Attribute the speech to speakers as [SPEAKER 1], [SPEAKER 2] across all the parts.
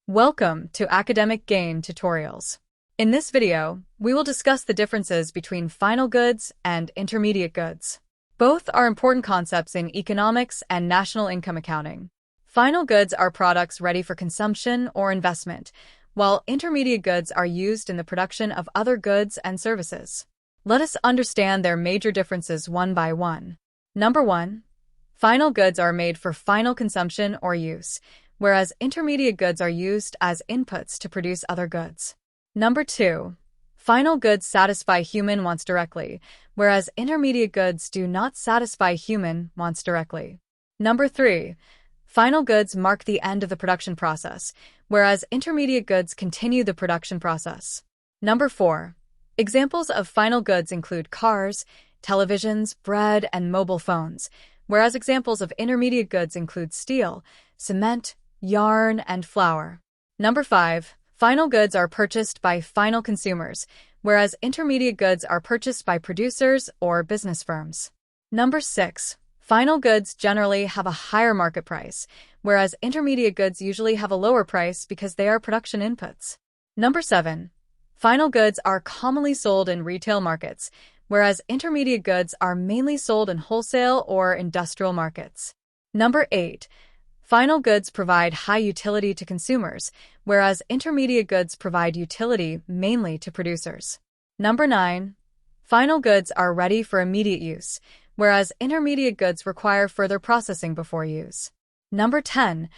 [SPEAKER 1] Welcome to Academic Gain Tutorials. In this video, we will discuss the differences between final goods and intermediate goods. Both are important concepts in economics and national income accounting. Final goods are products ready for consumption or investment, while intermediate goods are used in the production of other goods and services. Let us understand their major differences one by one. Number 1. Final goods are made for final consumption or use, whereas intermediate goods are used as inputs to produce other goods. Number 2. Final goods satisfy human wants directly, whereas intermediate goods do not satisfy human wants directly. Number 3. Final goods mark the end of the production process, whereas intermediate goods continue the production process. Number 4. Examples of final goods include cars, televisions, bread, and mobile phones, whereas examples of intermediate goods include steel, cement, yarn, and flour. Number 5. Final goods are purchased by final consumers, whereas intermediate goods are purchased by producers or business firms. Number 6. Final goods generally have a higher market price, whereas intermediate goods usually have a lower price because they are production inputs. Number 7. Final goods are commonly sold in retail markets, whereas intermediate goods are mainly sold in wholesale or industrial markets. Number 8. Final goods provide high utility to consumers, whereas intermediate goods provide utility mainly to producers. Number 9. Final goods are ready for immediate use, whereas intermediate goods require further processing before use. Number 10.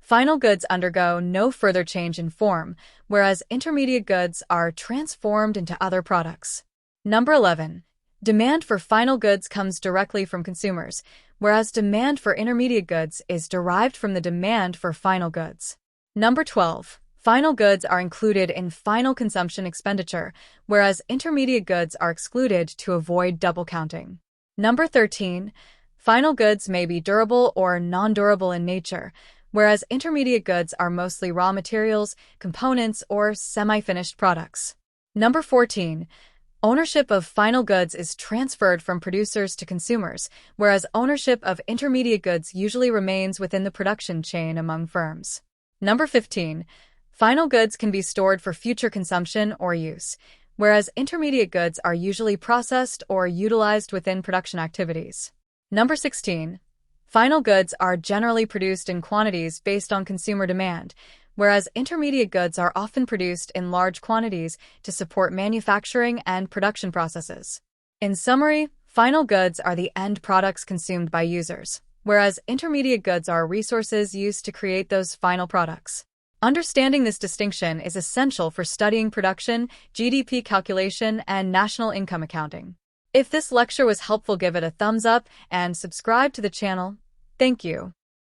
[SPEAKER 1] Final goods undergo no further change in form, whereas intermediate goods are transformed into other products. Number 11. Demand for final goods comes directly from consumers, whereas demand for intermediate goods is derived from the demand for final goods. Number 12. Final goods are included in final consumption expenditure, whereas intermediate goods are excluded to avoid double counting. Number 13. Final goods may be durable or non-durable in nature, whereas intermediate goods are mostly raw materials, components, or semi-finished products. Number 14. Ownership of final goods is transferred from producers to consumers, whereas ownership of intermediate goods usually remains within the production chain among firms. Number 15. Final goods can be stored for future consumption or use, whereas intermediate goods are usually processed or utilized within production activities. Number 16. Final goods are generally produced in quantities based on consumer demand, whereas intermediate goods are often produced in large quantities to support manufacturing and production processes. In summary, final goods are the end products consumed by users, whereas intermediate goods are resources used to create those final products. Understanding this distinction is essential for studying production, GDP calculation, and national income accounting. If this lecture was helpful, give it a thumbs up and subscribe to the channel. Thank you.